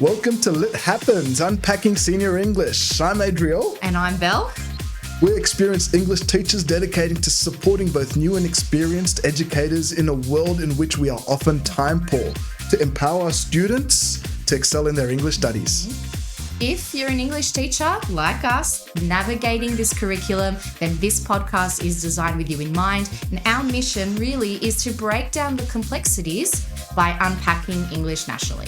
Welcome to Lit Happens, Unpacking Senior English. I'm Adriel. And I'm Belle. We're experienced English teachers dedicated to supporting both new and experienced educators in a world in which we are often time poor, to empower our students to excel in their English studies. If you're an English teacher, like us, navigating this curriculum, then this podcast is designed with you in mind. And our mission really is to break down the complexities by unpacking English nationally.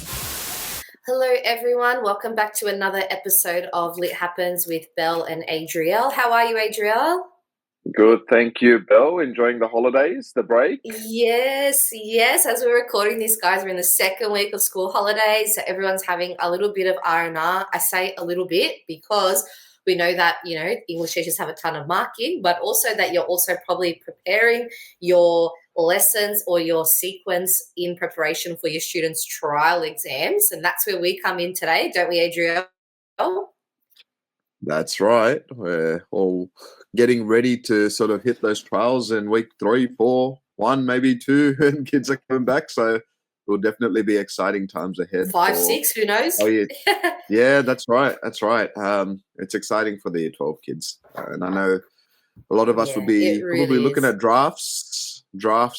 Hello, everyone. Welcome back to another episode of Lit Happens with Belle and Adriel. How are you, Adriel? Good, thank you, Belle. Enjoying the holidays, the break? Yes. As we're recording this, guys, we're in the second week of school holidays, so everyone's having a little bit of R&R. I say a little bit because we know that, English teachers have a ton of marking, but also that you're also probably preparing your lessons or your sequence in preparation for your students' trial exams. And that's where we come in today, don't we, Adriel? That's right. We're all getting ready to sort of hit those trials in week 3, 4, 1, maybe 2, and kids are coming back. So it will definitely be exciting times ahead. 5, 6, who knows? Oh, yeah. Yeah, that's right. It's exciting for the Year 12 kids. And I know a lot of us will be probably looking at drafts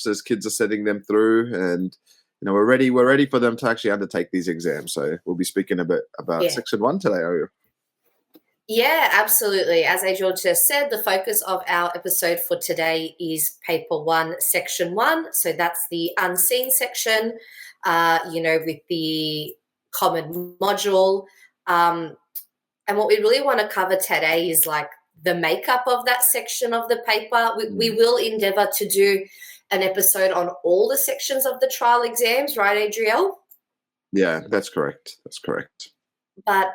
as kids are setting them through, and we're ready for them to actually undertake these exams. So we'll be speaking a bit about section 1 today, are you? Yeah, absolutely. As Adriel just said, the focus of our episode for today is paper 1, section 1. So that's the unseen section, with the common module. And what we really want to cover today is like the makeup of that section of the paper. We will endeavour to do an episode on all the sections of the trial exams, right, Adriel? Yeah, that's correct. But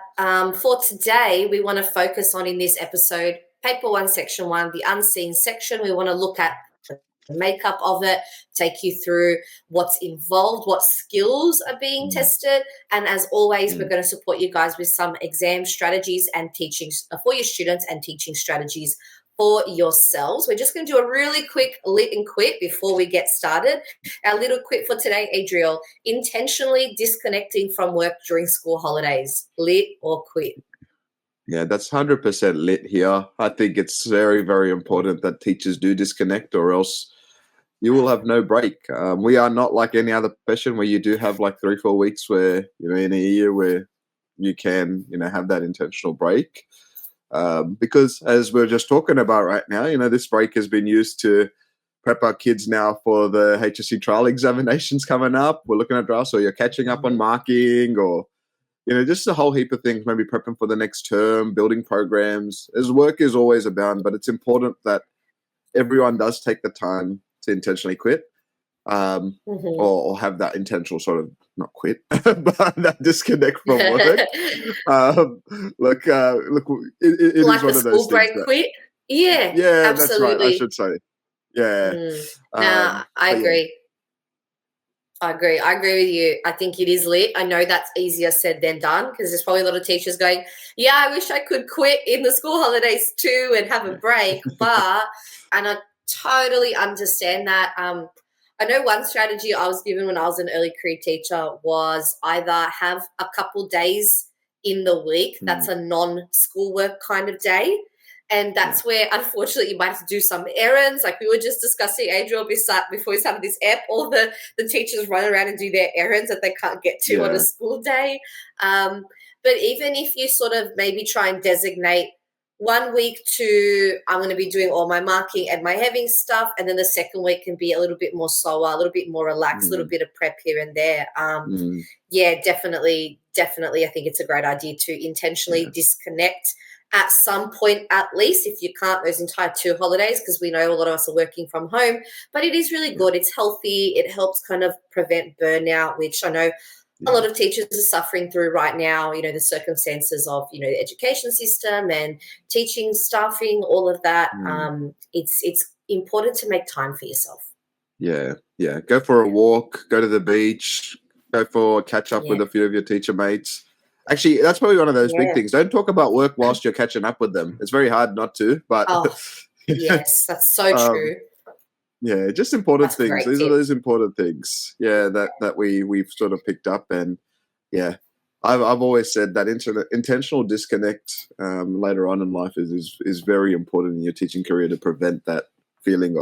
for today, we want to focus on, in this episode, paper 1, section 1, the unseen section. We want to look at the makeup of it, take you through what's involved, what skills are being tested. And as always, we're going to support you guys with some exam strategies and teachings for your students and teaching strategies for yourselves. We're just going to do a really quick lit and quit before we get started. Our little quit for today, Adriel: intentionally disconnecting from work during school holidays. Lit or quit? Yeah, that's 100% lit here. I think it's very, very important that teachers do disconnect, or else you will have no break. We are not like any other profession where you do have like 3-4 weeks where, in a year where you can, have that intentional break. Because as we're just talking about right now, this break has been used to prep our kids now for the HSC trial examinations coming up. We're looking at drafts, or you're catching up on marking, or, just a whole heap of things, maybe prepping for the next term, building programs. As work is always abound, but it's important that everyone does take the time to intentionally quit, or have that intentional sort of, not quit, but that disconnect from work. Look, it like is one of those school break things. Quit? Yeah, Yeah, absolutely. that's right, I should say. Yeah. I agree. I agree with you. I think it is lit. I know that's easier said than done, because there's probably a lot of teachers going, yeah, I wish I could quit in the school holidays too and have a break. And I totally understand that. I know one strategy I was given when I was an early career teacher was either have a couple days in the week that's a non-schoolwork kind of day. And that's where, unfortunately, you might have to do some errands. Like we were just discussing, Adriel, before we started this app, all the teachers run around and do their errands that they can't get to on a school day. But even if you sort of maybe try and designate 1 week to, I'm going to be doing all my marking and my heavy stuff, and then the second week can be a little bit more slower, a little bit more relaxed, a little bit of prep here and there. Yeah, definitely. I think it's a great idea to intentionally disconnect at some point, at least, if you can't those entire 2 holidays, because we know a lot of us are working from home. But it is really good. It's healthy. It helps kind of prevent burnout, which I know a lot of teachers are suffering through right now, the circumstances of, the education system and teaching, staffing, all of that. It's important to make time for yourself. Yeah. Go for a walk, go to the beach, go for catch up with a few of your teacher mates. Actually, that's probably one of those big things. Don't talk about work whilst you're catching up with them. It's very hard not to, but yes, that's so true. Yeah, just important That's things. These are those important things. Yeah, that we've sort of picked up, and I've always said that intentional disconnect later on in life is very important in your teaching career to prevent that feeling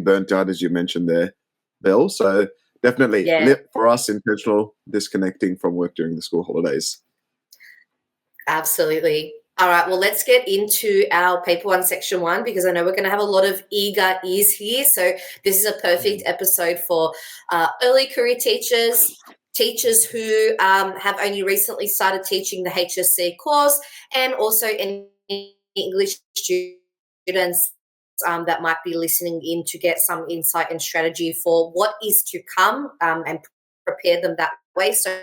burnt out, as you mentioned there, Bill. So definitely Yeah, lit for us, intentional disconnecting from work during the school holidays. absolutely. All right, well, let's get into our paper one, section one, because I know we're going to have a lot of eager ears here. So this is a perfect episode for early career teachers, teachers who have only recently started teaching the HSC course, and also any English students that might be listening in to get some insight and strategy for what is to come, and prepare them that way. So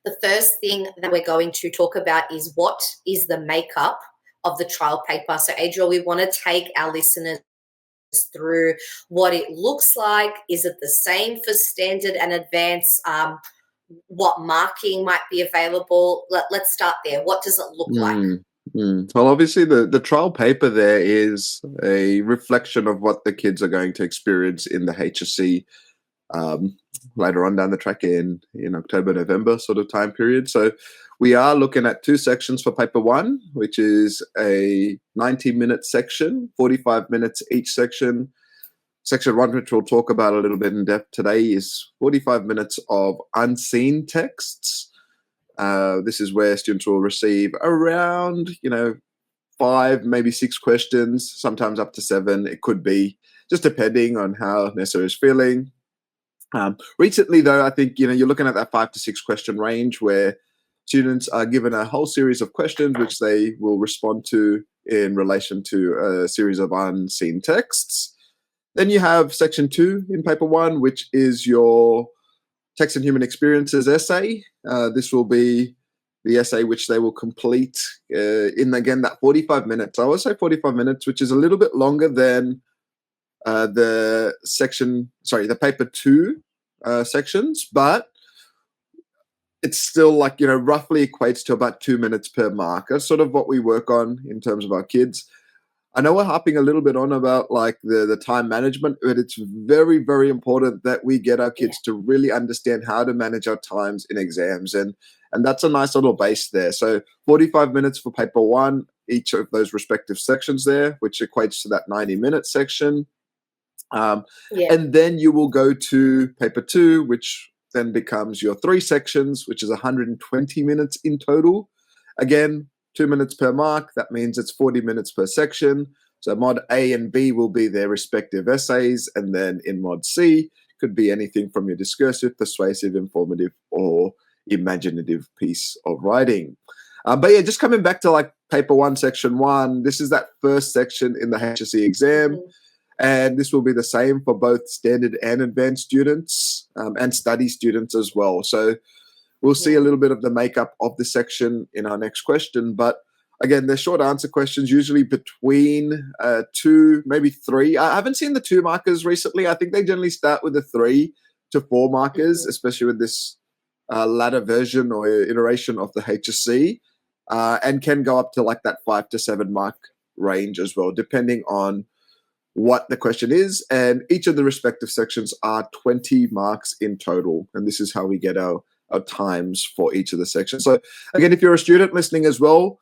the first thing that we're going to talk about is what is the makeup of the trial paper. So, Adriel, we want to take our listeners through what it looks like. Is it the same for standard and advanced? What marking might be available? Let's start there. What does it look like? Well, obviously, the trial paper there is a reflection of what the kids are going to experience in the HSC later on down the track in October, November sort of time period. So we are looking at 2 sections for paper 1, which is a 90-minute section, 45 minutes each section. Section 1, which we'll talk about a little bit in depth today, is 45 minutes of unseen texts. This is where students will receive around, 5, maybe 6 questions, sometimes up to 7. It could be, just depending on how Nessa is feeling. Recently, though, I think, you're looking at that 5 to 6 question range where students are given a whole series of questions which they will respond to in relation to a series of unseen texts. Then you have section 2 in paper 1, which is your text and human experiences essay. This will be the essay which they will complete in, again, that 45 minutes. I always say 45 minutes, which is a little bit longer than the paper 2 sections, but it's still roughly equates to about 2 minutes per mark. That's sort of what we work on in terms of our kids. I know we're harping a little bit on about the time management, but it's very, very important that we get our kids to really understand how to manage our times in exams. And that's a nice little base there. So 45 minutes for paper 1, each of those respective sections there, which equates to that 90-minute section. And then you will go to paper 2, which then becomes your 3 sections, which is 120 minutes in total. Again, 2 minutes per mark. That means it's 40 minutes per section. So mod A and B will be their respective essays. And then in mod C, could be anything from your discursive, persuasive, informative, or imaginative piece of writing. But yeah, just coming back to paper 1, section 1, this is that first section in the HSC exam. And this will be the same for both standard and advanced students and study students as well. So we'll see a little bit of the makeup of the section in our next question. But again, they're short answer questions, usually between 2, maybe 3. I haven't seen the 2 markers recently. I think they generally start with the 3 to 4 markers, especially with this latter version or iteration of the HSC, and can go up to that 5 to 7 mark range as well, depending on what the question is. And each of the respective sections are 20 marks in total. And this is how we get our times for each of the sections. So again, if you're a student listening as well,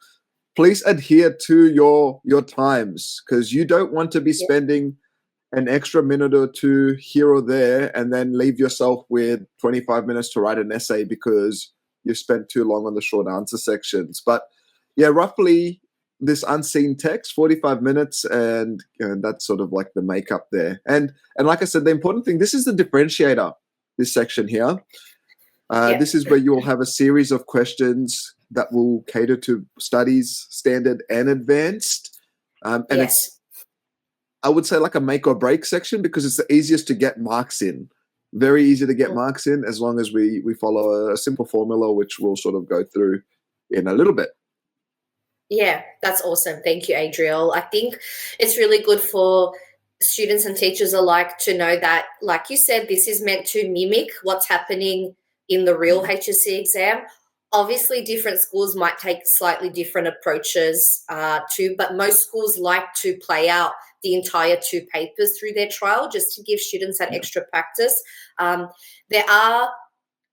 please adhere to your times, because you don't want to be spending an extra minute or 2 here or there and then leave yourself with 25 minutes to write an essay because you've spent too long on the short answer sections. But yeah, roughly this unseen text, 45 minutes, and that's sort of the makeup there. And like I said, the important thing, this is the differentiator, this section here. This is where you will have a series of questions that will cater to studies, standard and advanced. And it's, I would say, a make or break section because it's the easiest to get marks in. Very easy to get marks in as long as we follow a simple formula, which we'll sort of go through in a little bit. Yeah, that's awesome. Thank you, Adriel. I think it's really good for students and teachers alike to know that, like you said, this is meant to mimic what's happening in the real HSC exam. Obviously, different schools might take slightly different approaches but most schools like to play out the entire 2 papers through their trial just to give students that extra practice. There are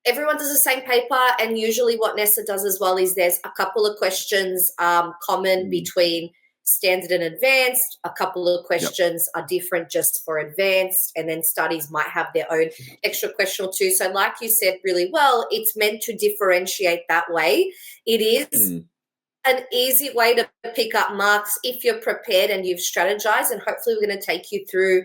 everyone does the same paper, and usually what Nessa does as well is there's a couple of questions common between standard and advanced. A couple of questions are different just for advanced, and then studies might have their own extra question or two. So like you said really well, it's meant to differentiate that way. It is an easy way to pick up marks if you're prepared and you've strategized, and hopefully we're going to take you through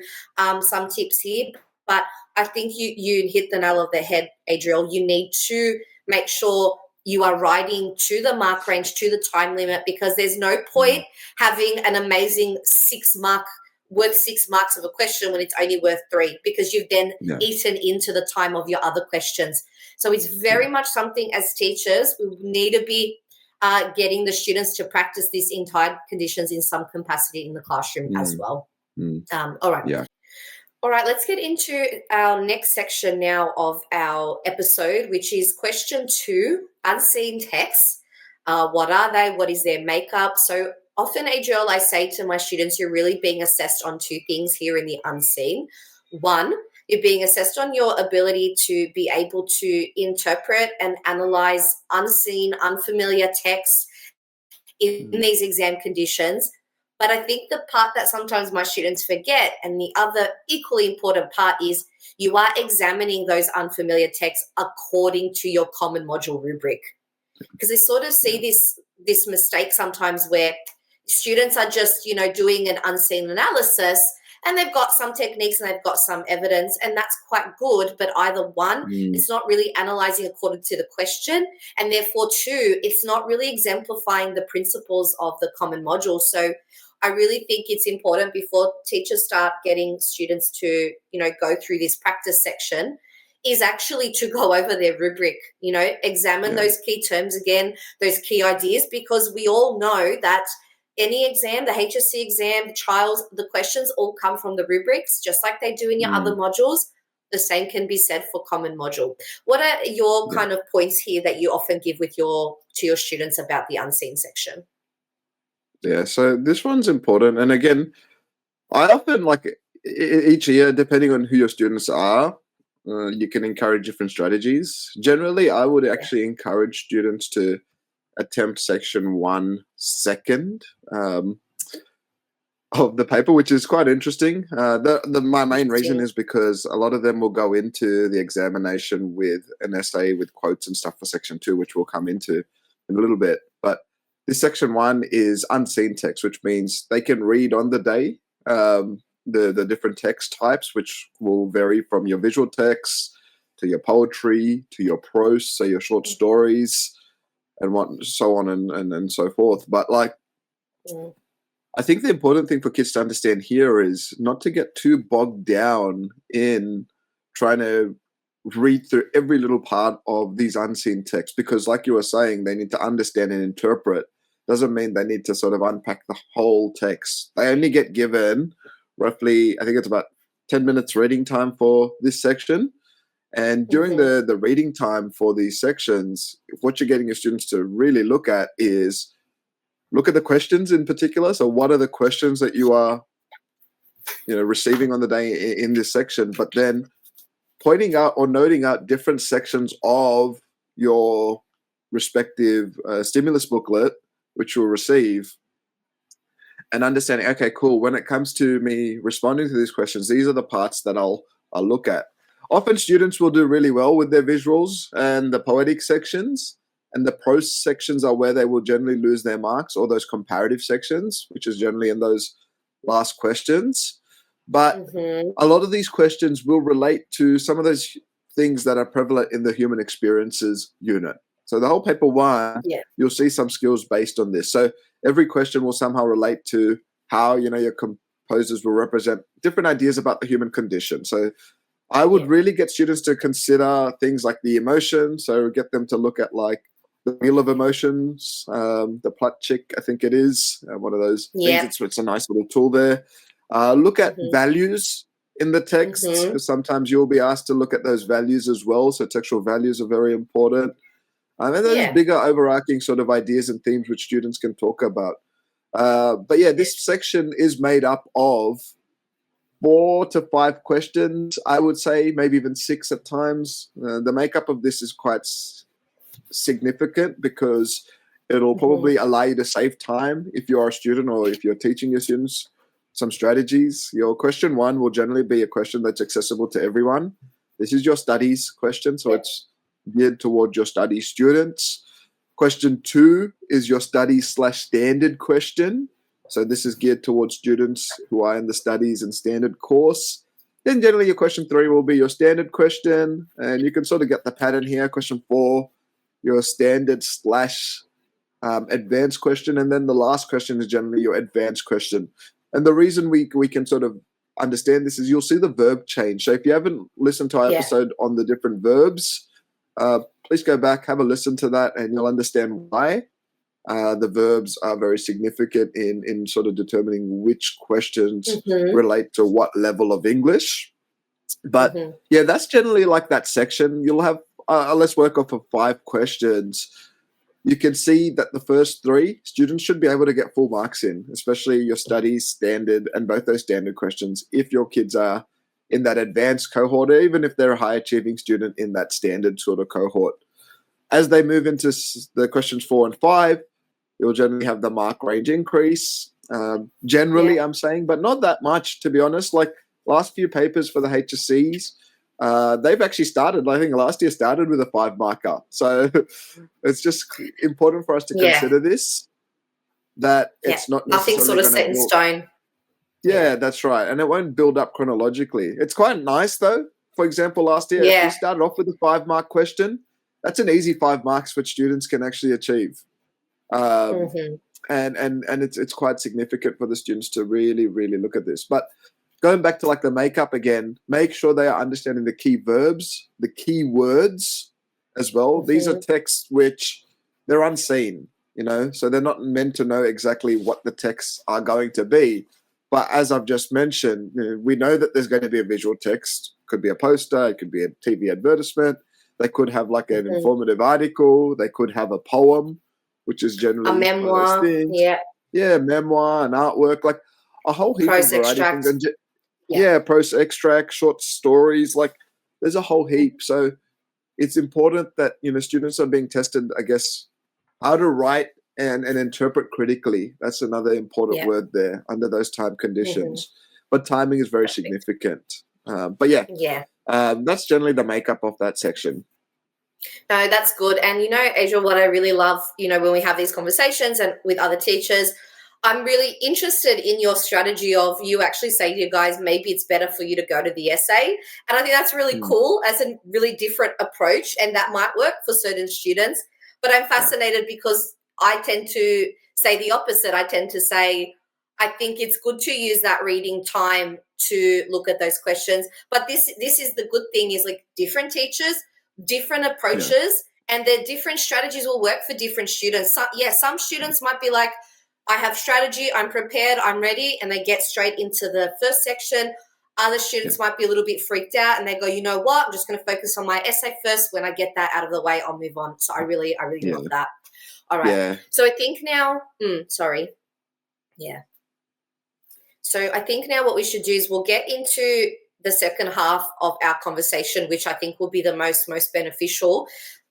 some tips here. But I think you hit the nail on the head, Adriel. You need to make sure you are writing to the mark range, to the time limit, because there's no point having an amazing 6 marks of a question when it's only worth 3, because you've then eaten into the time of your other questions. So it's very much something as teachers we need to be getting the students to practice this in tight conditions in some capacity in the classroom as well. All right. Yeah. All right, let's get into our next section now of our episode, which is question 2, unseen texts. What are they? What is their makeup? So often, Adriel, I say to my students, you're really being assessed on 2 things here in the unseen. 1, you're being assessed on your ability to be able to interpret and analyze unseen, unfamiliar texts in these exam conditions. But I think the part that sometimes my students forget, and the other equally important part, is you are examining those unfamiliar texts according to your common module rubric. Because I sort of see this mistake sometimes where students are just, doing an unseen analysis, and they've got some techniques and they've got some evidence, and that's quite good. But either 1, it's not really analyzing according to the question, and therefore 2, it's not really exemplifying the principles of the common module. So I really think it's important before teachers start getting students to, go through this practice section, is actually to go over their rubric, examine those key terms again, those key ideas, because we all know that any exam, the HSC exam, the trials, the questions all come from the rubrics, just like they do in your other modules. The same can be said for common module. What are your kind of points here that you often give to your students about the unseen section? Yeah, so this one's important. And again, I often, each year, depending on who your students are, you can encourage different strategies. Generally, I would actually encourage students to attempt section 1 second of the paper, which is quite interesting. My main reason is because a lot of them will go into the examination with an essay with quotes and stuff for section 2, which we'll come into in a little bit. But this section 1 is unseen text, which means they can read on the day the different text types, which will vary from your visual text to your poetry to your prose, so your short stories and so on and so forth. But I think the important thing for kids to understand here is not to get too bogged down in trying to read through every little part of these unseen texts, because like you were saying, they need to understand and interpret. Doesn't mean they need to sort of unpack the whole text. They only get given roughly, I think it's about 10 minutes reading time for this section. And during the reading time for these sections, what you're getting your students to really look at is look at the questions in particular. So what are the questions that you are, receiving on the day in this section, but then pointing out or noting out different sections of your respective stimulus booklet, which you'll receive, and understanding, okay, cool, when it comes to me responding to these questions, these are the parts that I'll look at. Often students will do really well with their visuals and the poetic sections, and the prose sections are where they will generally lose their marks, or those comparative sections, which is generally in those last questions. But a lot of these questions will relate to some of those things that are prevalent in the human experiences unit. So the whole paper 1, you'll see some skills based on this. So every question will somehow relate to how, your composers will represent different ideas about the human condition. So I would really get students to consider things like the emotion. So get them to look at the wheel of emotions, the Platchik, I think it is, one of those things. It's a nice little tool there. Look at values in the text, because sometimes you'll be asked to look at those values as well. So textual values are very important. And there's bigger overarching sort of ideas and themes which students can talk about. But this section is made up of 4 to 5 questions, I would say, maybe even 6 at times. The makeup of this is quite significant because it'll probably allow you to save time if you are a student or if you're teaching your students some strategies. Your question 1 will generally be a question that's accessible to everyone. This is your studies question, so it's geared towards your study students. Question 2 is your studies/standard question. So this is geared towards students who are in the studies and standard course. Then generally your question 3 will be your standard question, and you can sort of get the pattern here. Question 4, your standard/advanced question, and then the last question is generally your advanced question. And the reason we can sort of understand this is you'll see the verb change. So if you haven't listened to our episode on the different verbs, please go back, have a listen to that, and you'll understand why the verbs are very significant in sort of determining which questions relate to what level of English. But yeah, that's generally like that section. You'll have, let's work off of 5 questions. You can see that the first 3 students should be able to get full marks in, especially your studies, standard, and both those standard questions if your kids are in that advanced cohort, or even if they're a high achieving student in that standard sort of cohort. As they move into the questions 4 and 5, you'll generally have the mark range increase. Generally, I'm saying, but not that much, to be honest. Like last few papers for the HSCs, they've actually started, I think last year started with a 5 marker. So it's just important for us to consider this, that it's not necessarily nothing sort of set in stone. Yeah, that's right. And it won't build up chronologically. It's quite nice though. For example, last year, if we started off with a 5-mark question, that's an easy 5 marks which students can actually achieve. And it's quite significant for the students to really, really look at this. But going back to like the makeup again, make sure they are understanding the key verbs, the key words as well. These are texts which they're unseen, so they're not meant to know exactly what the texts are going to be. But as I've just mentioned, we know that there's going to be a visual text. It could be a poster, it could be a TV advertisement. They could have like an informative article. They could have a poem, which is generally a memoir. Memoir, an artwork, like a whole heap of variety of things. Prose extract, short stories, like there's a whole heap. So it's important that students are being tested, I guess, how to write and interpret critically. That's another important word there under those time conditions. But timing is very significant. That's generally the makeup of that section. No, that's good. And Adriel, what I really love, when we have these conversations and with other teachers, I'm really interested in your strategy of you actually say to you guys, maybe it's better for you to go to the essay. And I think that's really cool as a really different approach, and that might work for certain students. But I'm fascinated because I tend to say the opposite. I tend to say, I think it's good to use that reading time to look at those questions. But this is the good thing is like different teachers, different approaches, and their different strategies will work for different students. Some students might be like, I have strategy, I'm prepared, I'm ready, and they get straight into the first section. Other students might be a little bit freaked out and they go, you know what, I'm just going to focus on my essay first. When I get that out of the way, I'll move on. So I really love that. All right. Yeah. So I think now, So I think now what we should do is we'll get into the second half of our conversation, which I think will be the most beneficial.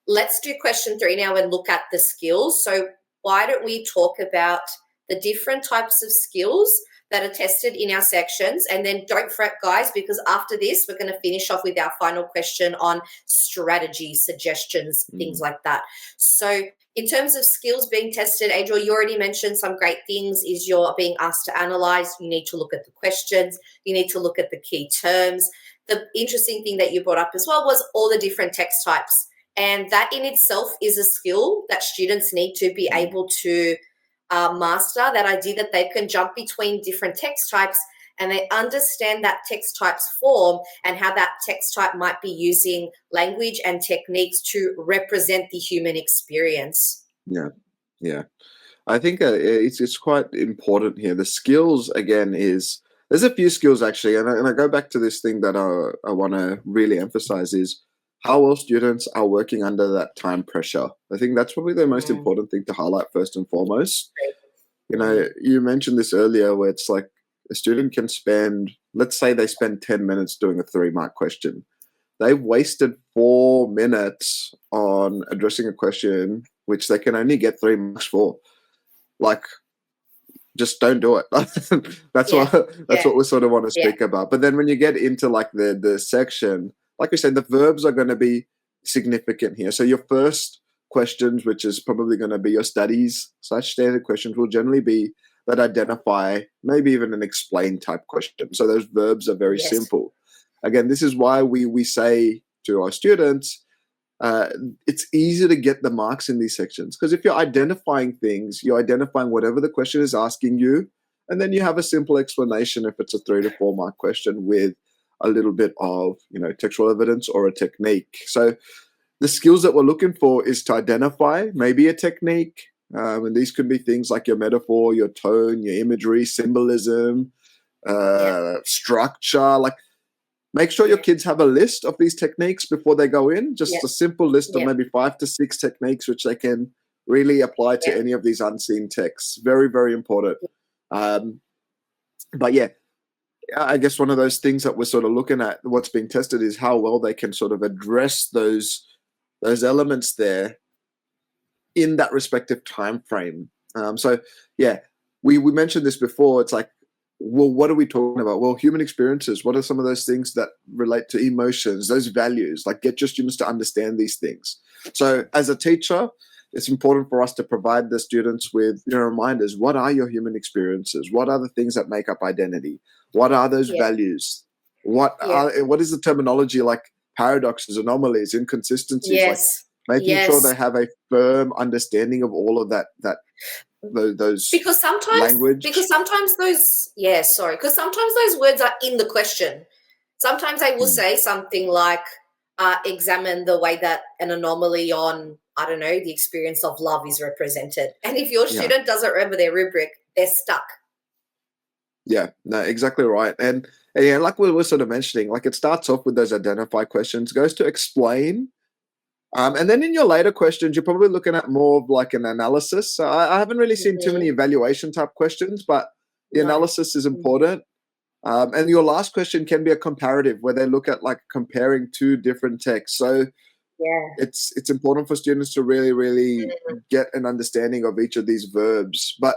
Let's do question 3 now and look at the skills. So why don't we talk about the different types of skills that are tested in our sections? And then don't fret, guys, because after this, we're going to finish off with our final question on strategy, suggestions, things like that. So in terms of skills being tested, Adriel, you already mentioned some great things is you're being asked to analyze. You need to look at the questions. You need to look at the key terms. The interesting thing that you brought up as well was all the different text types. And that in itself is a skill that students need to be able to master, that idea that they can jump between different text types and they understand that text type's form and how that text type might be using language and techniques to represent the human experience. Yeah. I think it's quite important here. The skills, again, there's a few skills actually, and I go back to this thing that I want to really emphasize is how well students are working under that time pressure. I think that's probably the most important thing to highlight first and foremost. You mentioned this earlier where it's like a student can spend, let's say they spend 10 minutes doing a 3-mark question. They've wasted 4 minutes on addressing a question which they can only get 3 marks for. Like, just don't do it. That's what we sort of want to speak about. But then when you get into like the section, like we said, the verbs are going to be significant here. So your first questions, which is probably going to be your studies / standard questions, will generally be that identify, maybe even an explain type question. So those verbs are very simple. Again, this is why we say to our students, it's easy to get the marks in these sections, because if you're identifying things, you're identifying whatever the question is asking you, and then you have a simple explanation if it's a 3 to 4 mark question with a little bit of, textual evidence or a technique. So the skills that we're looking for is to identify maybe a technique, and these could be things like your metaphor, your tone, your imagery, symbolism, structure. Like, make sure your kids have a list of these techniques before they go in, just a simple list of maybe 5 to 6 techniques which they can really apply to any of these unseen texts. Very, very important. But yeah, I guess one of those things that we're sort of looking at, what's being tested, is how well they can sort of address those elements there in that respective time frame. So yeah, we mentioned this before. It's like, well, what are we talking about? Well, human experiences. What are some of those things that relate to emotions, those values? Like, get your students to understand these things. So as a teacher, it's important for us to provide the students with reminders. What are your human experiences? What are the things that make up identity? What are those values? What is the terminology like paradoxes, anomalies, inconsistencies? Yes. Like making sure they have a firm understanding of all of that those because sometimes language. Because sometimes those words are in the question. Sometimes I will say something like examine the way that an anomaly on, I don't know, the experience of love is represented. And if your student doesn't remember their rubric, they're stuck. Yeah, no, exactly right. And yeah, like we were sort of mentioning, like it starts off with those identify questions, goes to explain. And then in your later questions, you're probably looking at more of like an analysis. So I haven't really seen too many evaluation type questions, but the analysis is important. And your last question can be a comparative, where they look at like comparing 2 different texts. So it's important for students to really, really get an understanding of each of these verbs. But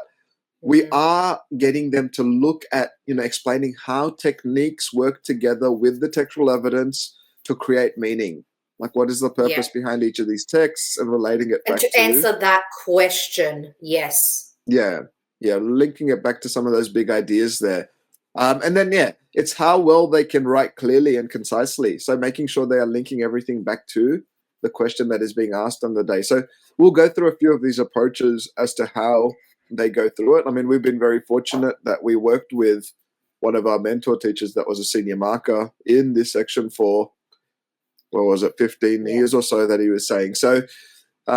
we are getting them to look at, explaining how techniques work together with the textual evidence to create meaning. Like, what is the purpose behind each of these texts, and relating it back to answer that question. Yes. Yeah, linking it back to some of those big ideas there. And then, it's how well they can write clearly and concisely. So making sure they are linking everything back to the question that is being asked on the day. So we'll go through a few of these approaches as to how they go through it. I mean, we've been very fortunate that we worked with one of our mentor teachers that was a senior marker in this section for, 15 years or so that he was saying. So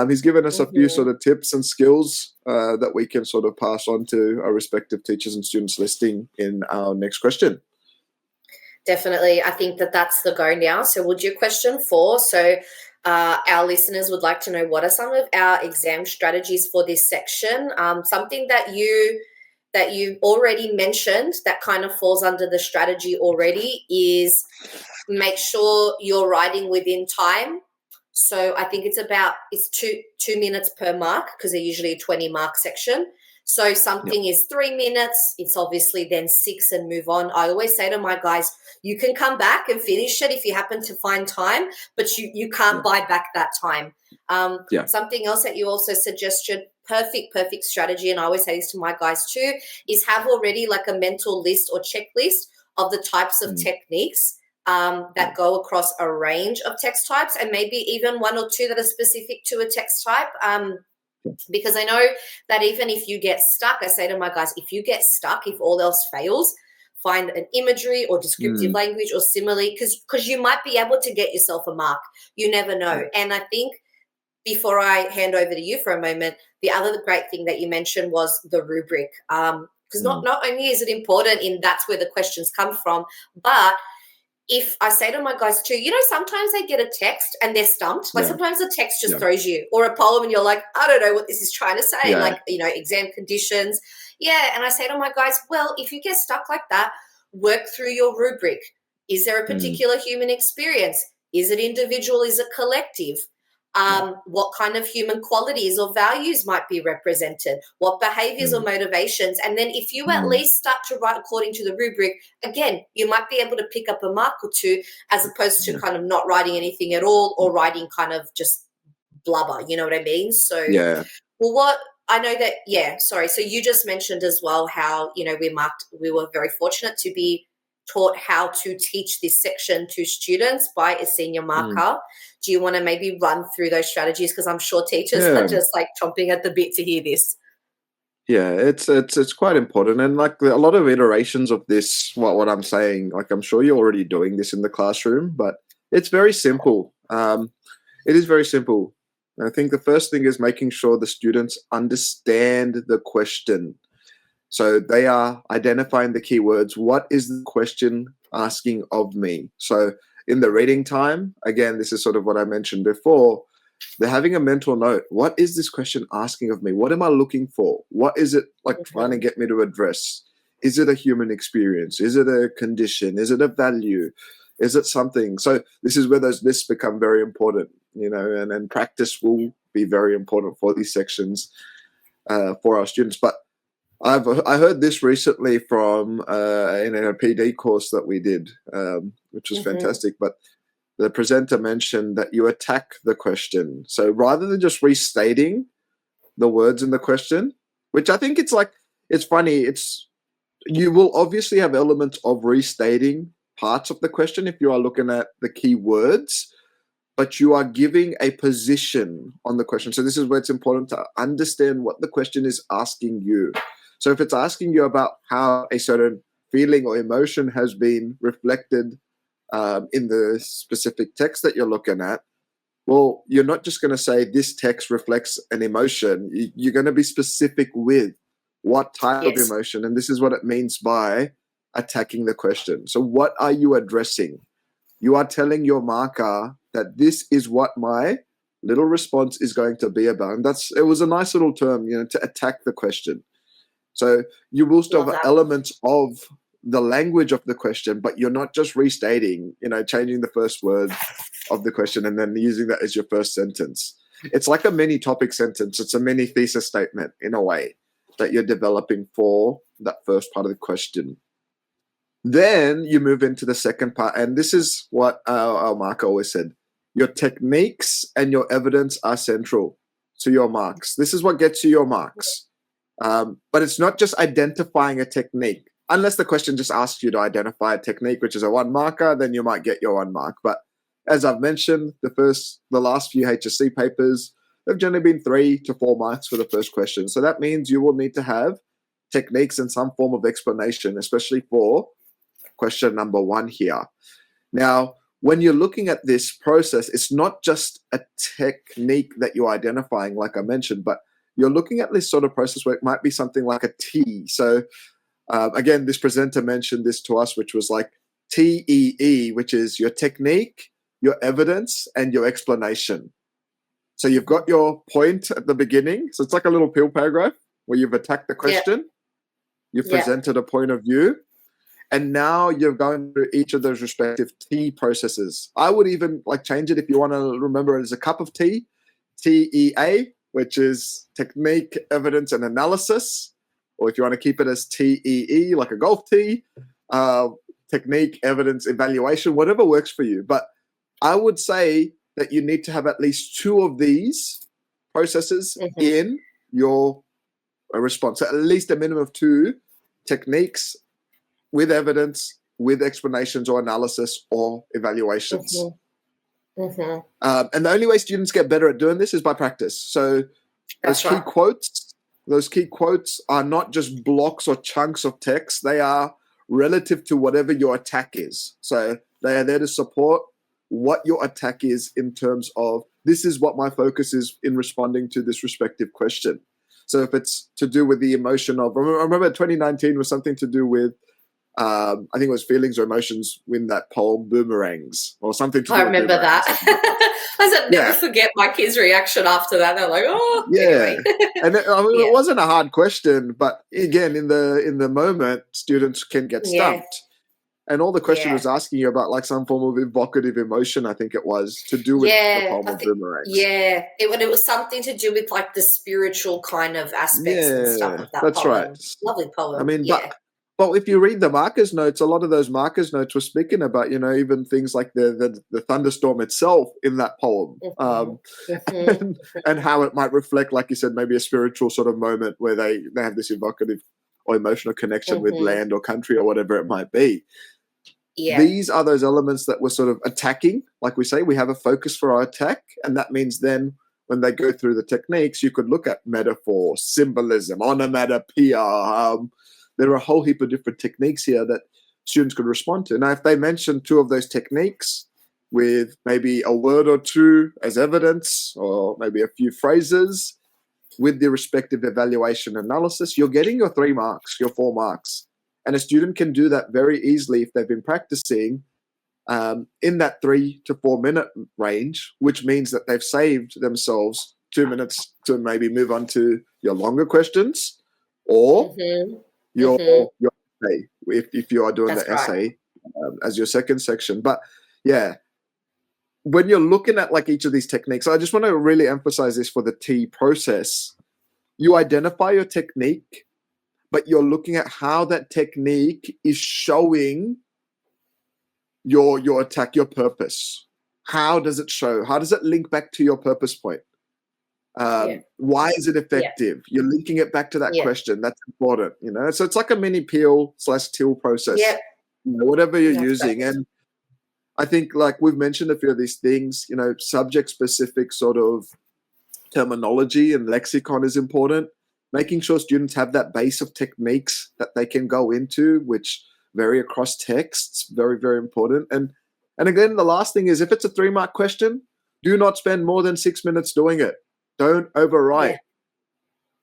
he's given us a few sort of tips and skills that we can sort of pass on to our respective teachers and students listening in our next question. Definitely. I think that's the go now. So we'll do question 4. So our listeners would like to know, what are some of our exam strategies for this section? Something that you've already mentioned that kind of falls under the strategy already is make sure you're writing within time. So I think it's 2 minutes per mark, because they're usually a 20-mark section. So something is 3 minutes, it's obviously then 6 and move on. I always say to my guys, you can come back and finish it if you happen to find time, but you can't buy back that time. Something else that you also suggested, perfect strategy, and I always say this to my guys too, is have already like a mental list or checklist of the types of techniques that go across a range of text types, and maybe even 1 or 2 that are specific to a text type. Because I know that even if you get stuck, I say to my guys, if you get stuck, if all else fails, find an imagery or descriptive language or simile, because you might be able to get yourself a mark. You never know. And I think, before I hand over to you for a moment, the other great thing that you mentioned was the rubric. Because not only is it important in that's where the questions come from, but if I say to my guys too, sometimes they get a text and they're stumped. Like Yeah. sometimes the text just Yeah. throws you, or a poem and you're like, I don't know what this is trying to say. Yeah. Like, exam conditions. Yeah. And I say to my guys, well, if you get stuck like that, work through your rubric. Is there a particular human experience? Is it individual? Is it collective? What kind of human qualities or values might be represented? What behaviors or motivations? And then if you at least start to write according to the rubric, again, you might be able to pick up a mark or two, as opposed to kind of not writing anything at all, or writing kind of just blubber. You know what I mean? So, Yeah. well, what I know that, sorry. So you just mentioned as well how, we were very fortunate to be taught how to teach this section to students by a senior marker. Do you want to maybe run through those strategies? Because I'm sure teachers are just like chomping at the bit to hear this. Yeah, it's quite important, and like a lot of iterations of this. What I'm saying, like I'm sure you're already doing this in the classroom, but it's very simple. It is very simple. I think the first thing is making sure the students understand the question. So they are identifying the keywords. What is the question asking of me? So in the reading time, again, this is sort of what I mentioned before. They're having a mental note. What is this question asking of me? What am I looking for? What is it like trying to get me to address? Is it a human experience? Is it a condition? Is it a value? Is it something? So this is where those lists become very important, and practice will be very important for these sections for our students. But I heard this recently from in a PD course that we did, which was fantastic. But the presenter mentioned that you attack the question. So rather than just restating the words in the question, which I think it's funny. You will obviously have elements of restating parts of the question if you are looking at the key words, but you are giving a position on the question. So this is where it's important to understand what the question is asking you. So if it's asking you about how a certain feeling or emotion has been reflected in the specific text that you're looking at, well, you're not just going to say this text reflects an emotion. You're going to be specific with what type of emotion. And this is what it means by attacking the question. So what are you addressing? You are telling your marker that this is what my little response is going to be about. And it was a nice little term, to attack the question. So you will still have elements of the language of the question, but you're not just restating, changing the first word of the question and then using that as your first sentence. It's like a mini topic sentence. It's a mini thesis statement in a way that you're developing for that first part of the question. Then you move into the second part, and this is what our marker always said. Your techniques and your evidence are central to your marks. This is what gets you your marks. But it's not just identifying a technique. Unless the question just asks you to identify a technique, which is a 1 marker, then you might get your 1 mark. But as I've mentioned, the last few HSC papers, they've generally been 3 to 4 marks for the first question. So that means you will need to have techniques and some form of explanation, especially for question number 1 here. Now, when you're looking at this process, it's not just a technique that you're identifying, like I mentioned, but you're looking at this sort of process where it might be something like a T. So again, this presenter mentioned this to us, which was like TEE, which is your technique, your evidence, and your explanation. So you've got your point at the beginning. So it's like a little pill paragraph where you've attacked the question, you've presented a point of view, and now you're going through each of those respective T processes. I would even change it if you want to remember it as a cup of tea, TEA, which is technique, evidence, and analysis. Or if you want to keep it as TEE, like a golf tee, technique, evidence, evaluation, whatever works for you. But I would say that you need to have at least 2 of these processes in your response. So at least a minimum of 2 techniques with evidence, with explanations or analysis or evaluations. And the only way students get better at doing this is by practice. So those key quotes are not just blocks or chunks of text. They are relative to whatever your attack is. So they are there to support what your attack is in terms of this is what my focus is in responding to this respective question. So if it's to do with the emotion of, I remember 2019 was something to do with I think it was feelings or emotions win that poem, boomerangs, or something to do I with remember boomerangs. that. I said, never forget my kids' reaction after that. They're like, oh, anyway. And it wasn't a hard question, but again, in the moment, students can get stumped. And all the question was asking you about like some form of evocative emotion, I think it was, to do with the poem of boomerangs. Yeah, it was something to do with like the spiritual kind of aspects and stuff of that that's poem. right. Lovely poem. I mean, but if you read the Marcus notes, a lot of those Marcus notes were speaking about, you know, even things like the thunderstorm itself in that poem, and how it might reflect, like you said, maybe a spiritual sort of moment where they have this evocative or emotional connection with land or country or whatever it might be. Yeah. These are those elements that we're sort of attacking. Like we say, we have a focus for our attack. And that means then when they go through the techniques, you could look at metaphor, symbolism, onomatopoeia. There are a whole heap of different techniques here that students could respond to. Now, if they mention two of those techniques with maybe a word or two as evidence, or maybe a few phrases with the respective evaluation analysis, you're getting your 3 marks, your 4 marks. And a student can do that very easily if they've been practicing in that 3 to 4 minute range, which means that they've saved themselves 2 minutes to maybe move on to your longer questions or your essay, if you are doing the essay as your second section. But yeah, when you're looking at like each of these techniques, I just want to really emphasize this for the T process. You identify your technique, but you're looking at how that technique is showing your attack, your purpose. How does it show? How does it link back to your purpose point? Why is it effective? You're linking it back to that question. That's important, you know. So it's like a mini peel/till process. You know, whatever you're using. Right. And I think, like we've mentioned a few of these things, you know, subject-specific sort of terminology and lexicon is important. Making sure students have that base of techniques that they can go into, which vary across texts, very, very important. And again, the last thing is, if it's a 3-mark question, do not spend more than 6 minutes doing it. Don't overwrite.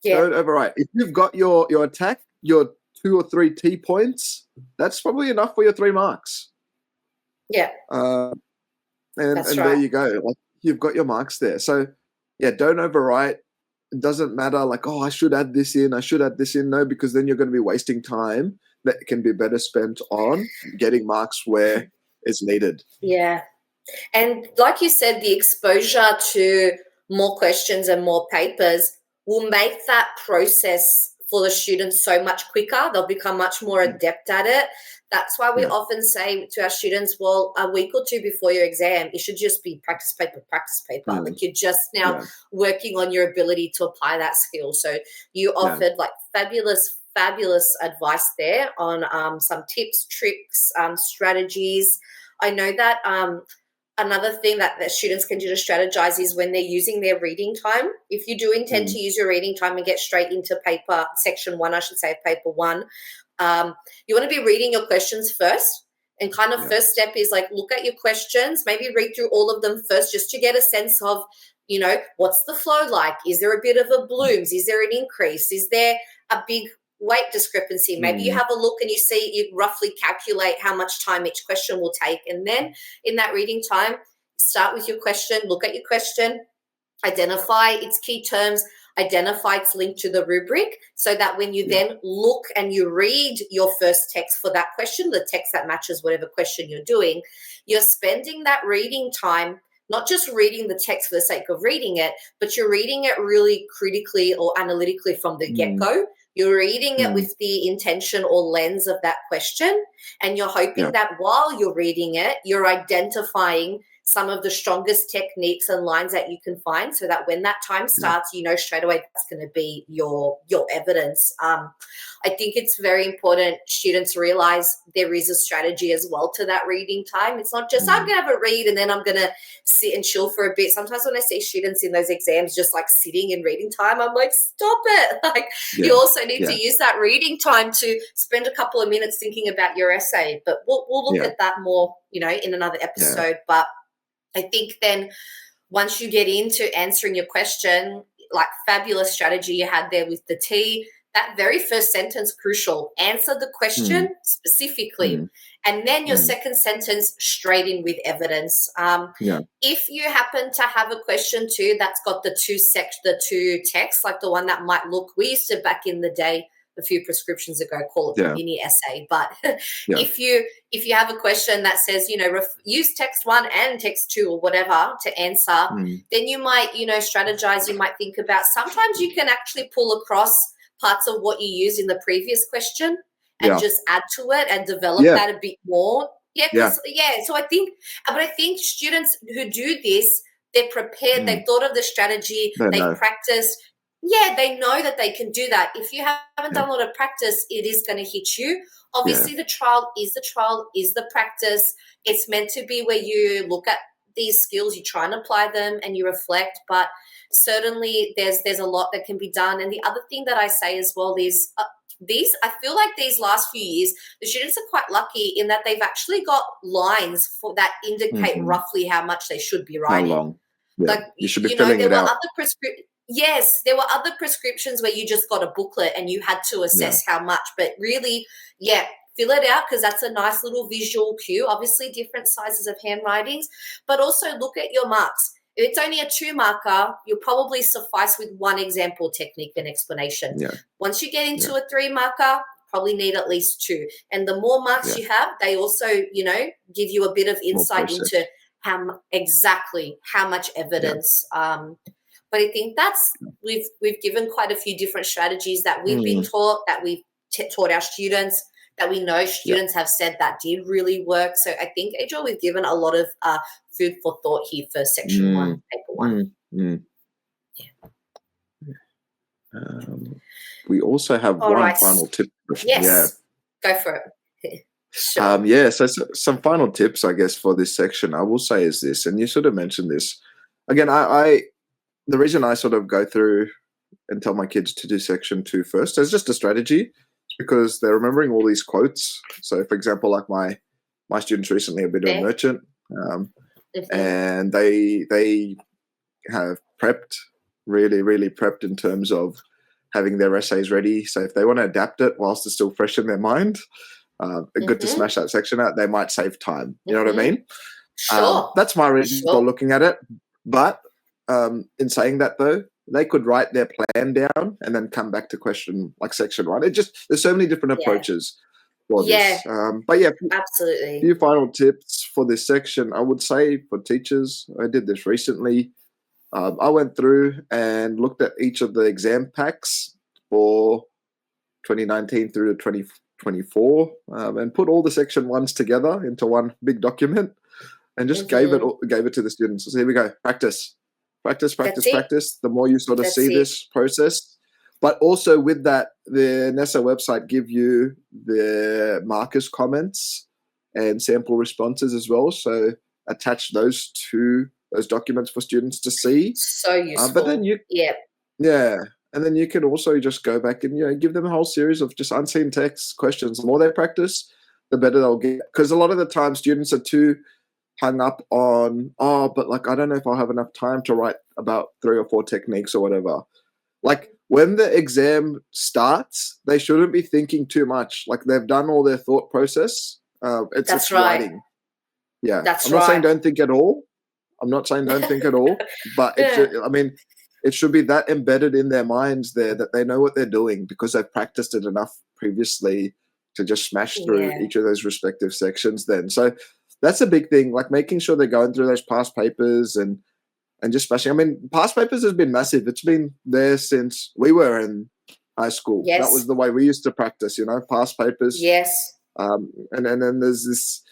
Don't overwrite. If you've got your attack, your 2 or 3 T points, that's probably enough for your 3 marks. And there you go. Like, you've got your marks there. So don't overwrite. It doesn't matter like, oh, I should add this in. No, because then you're going to be wasting time that can be better spent on getting marks where it's needed. Yeah. And like you said, the exposure to more questions and more papers will make that process for the students so much quicker. They'll become much more adept at it. That's why we often say to our students, well, a week or 2 before your exam, it should just be practice paper. Like you're just now working on your ability to apply that skill. So you offered like fabulous advice there on some tips, tricks, strategies. I know that another thing that students can do to strategize is when they're using their reading time. If you do intend to use your reading time and get straight into section 1, I should say, paper 1, you want to be reading your questions first. And kind of first step is like, look at your questions, maybe read through all of them first just to get a sense of, you know, what's the flow like? Is there a bit of a blooms? Is there an increase? Is there a big weight discrepancy? Maybe you have a look and you roughly calculate how much time each question will take. And then in that reading time, start with your question, look at your question, identify its key terms, identify its link to the rubric, so that when you then look and you read your first text for that question, the text that matches whatever question you're doing, you're spending that reading time not just reading the text for the sake of reading it, but you're reading it really critically or analytically from the get-go. You're reading it with the intention or lens of that question, and you're hoping that while you're reading it, you're identifying some of the strongest techniques and lines that you can find, so that when that time starts, you know straight away that's going to be your evidence. I think it's very important students realize there is a strategy as well to that reading time. It's not just I'm going to have a read and then I'm going to sit and chill for a bit. Sometimes when I see students in those exams just like sitting in reading time, I'm like, stop it. Like you also need to use that reading time to spend a couple of minutes thinking about your essay. But we'll look at that more, you know, in another episode. But I think then once you get into answering your question, like fabulous strategy you had there with the T, that very first sentence crucial. Answer the question specifically. And then your second sentence straight in with evidence. If you happen to have a question too that's got the two texts, like the one that might look, we used to back in the day, a few prescriptions ago, call it a mini essay. But if you have a question that says, use text 1 and text 2 or whatever to answer, then you might, strategize. You might think about, sometimes you can actually pull across parts of what you use in the previous question and just add to it and develop that a bit more. So I think students who do this, they're prepared, they've thought of the strategy, they practiced. Yeah, they know that they can do that. If you haven't done a lot of practice, it is going to hit you. Obviously, the trial is the practice. It's meant to be where you look at these skills, you try and apply them and you reflect, but certainly there's a lot that can be done. And the other thing that I say as well is I feel like these last few years, the students are quite lucky in that they've actually got lines that indicate roughly how much they should be writing. How long? Yeah. Like, you should be filling it out. Yes, there were other prescriptions where you just got a booklet and you had to assess how much, but really, fill it out because that's a nice little visual cue. Obviously, different sizes of handwritings, but also look at your marks. If it's only a 2-marker, you'll probably suffice with one example, technique, and explanation. Yeah. Once you get into a 3-marker, probably need at least 2. And the more marks you have, they also, give you a bit of insight into how much evidence. But I think we've given quite a few different strategies that we've been taught, that we've taught our students, that we know students have said that did really work. So I think, Adriel, we've given a lot of food for thought here for section 1, paper 1. We also have final tip. Yes, go for it. Sure. So some final tips, I guess, for this section, I will say is this, and you sort of mentioned this. Again, the reason I sort of go through and tell my kids to do section 2 first as just a strategy is because they're remembering all these quotes. So, for example, like my students recently have been to a merchant, and they have prepped, really, really prepped in terms of having their essays ready. So if they want to adapt it whilst it's still fresh in their mind, good to smash that section out. They might save time. You know what I mean? Sure. That's my reason for looking at it. But in saying that, though, they could write their plan down and then come back to section 1. There's so many different approaches for this. But absolutely. A few final tips for this section. I would say for teachers, I did this recently. I went through and looked at each of the exam packs for 2019 through to 2024 and put all the section 1s together into one big document and just gave it to the students. So here we go. Practice. Practice. The more you sort of see this process. But also with that, the NESA website give you the markers comments and sample responses as well. So attach those to those documents for students to see. So useful. But then and then you can also just go back and give them a whole series of just unseen text questions. The more they practice, the better they'll get. Because a lot of the time students are too hung up on, but I don't know if I'll have enough time to write about 3 or 4 techniques or whatever. Like when the exam starts, they shouldn't be thinking too much. Like they've done all their thought process. It's writing. Yeah. I'm not saying don't think at all. But it should be that embedded in their minds there that they know what they're doing because they've practiced it enough previously to just smash through each of those respective sections then. So that's a big thing, like making sure they're going through those past papers and just smashing. Past papers has been massive. It's been there since we were in high school. Yes. That was the way we used to practice, past papers. Yes. And then there's this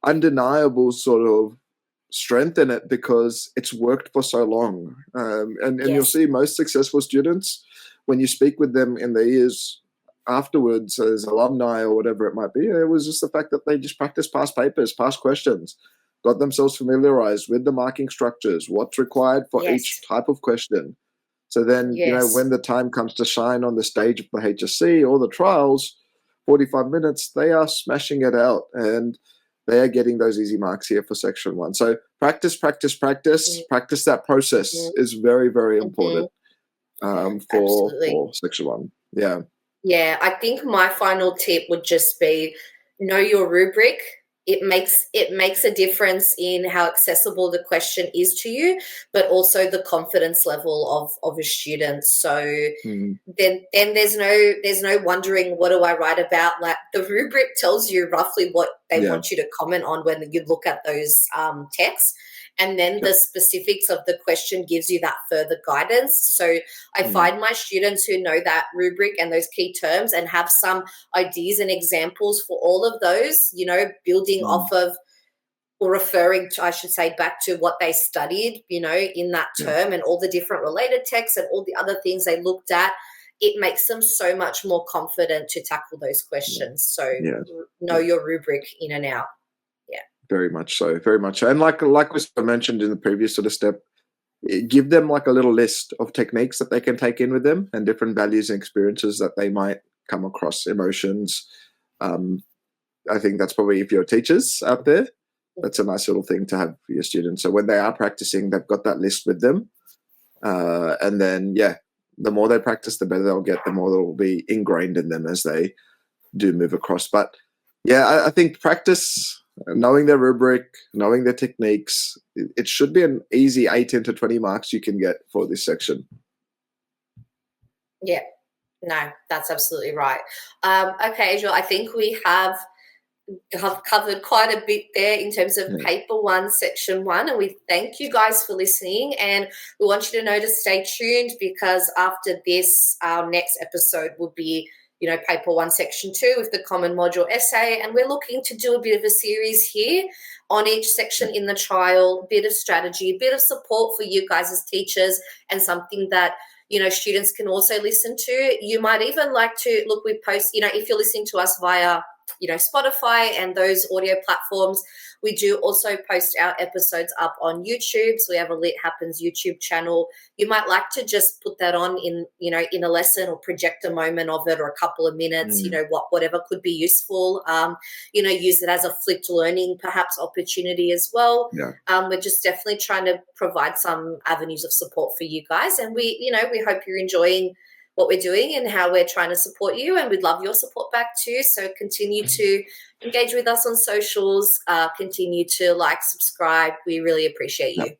undeniable sort of strength in it because it's worked for so long. And you'll see most successful students, when you speak with them in the years afterwards as alumni or whatever it might be, it was just the fact that they just practiced past papers, past questions, got themselves familiarized with the marking structures, what's required for each type of question. So then, when the time comes to shine on the stage of the HSC or the trials, 45 minutes, they are smashing it out and they are getting those easy marks here for section 1. So practice that process is very, very important for section 1. Yeah. Yeah, I think my final tip would just be know your rubric. It makes a difference in how accessible the question is to you, but also the confidence level of a student. So Mm, then there's no wondering what do I write about. Like the rubric tells you roughly what they yeah. want you to comment on when you look at those texts. And then Yep. the specifics of the question gives you that further guidance. So I Mm, find my students who know that rubric and those key terms and have some ideas and examples for all of those, building mm, off of or referring to, I should say, back to what they studied, in that yeah. term and all the different related texts and all the other things they looked at, it makes them so much more confident to tackle those Yeah. questions. So Yeah. know Yeah. your rubric in and out. Yeah. Very much so. Very much so. And like we sort of mentioned in the previous sort of step, give them like a little list of techniques that they can take in with them and different values and experiences that they might come across, emotions. Um, I think that's probably, if you're teachers out there, that's a nice little thing to have for your students. So when they are practicing, they've got that list with them. And then, yeah, the more they practice, the better they'll get, the more they'll be ingrained in them as they do move across. But yeah, I think practice, knowing their rubric, knowing their techniques, it should be an easy 18 to 20 marks you can get for this section. Yeah. No, that's absolutely right. Okay, Adriel, I think we have covered quite a bit there in terms of Yeah. paper 1, section 1, and we thank you guys for listening, and we want you to know to stay tuned because after this, our next episode will be paper 1, section 2 with the common module essay, and we're looking to do a bit of a series here on each section in the trial, bit of strategy, bit of support for you guys as teachers, and something that students can also listen to. You might even like to look, we post, if you're listening to us via Spotify and those audio platforms, we do also post our episodes up on YouTube. So we have a Lit Happens YouTube channel. You might like to just put that on in a lesson or project a moment of it or a couple of minutes, whatever could be useful. Use it as a flipped learning perhaps opportunity as well. Yeah. We're just definitely trying to provide some avenues of support for you guys. And we hope you're enjoying what we're doing and how we're trying to support you, and we'd love your support back too. So continue to engage with us on socials, continue to like, subscribe. We really appreciate you.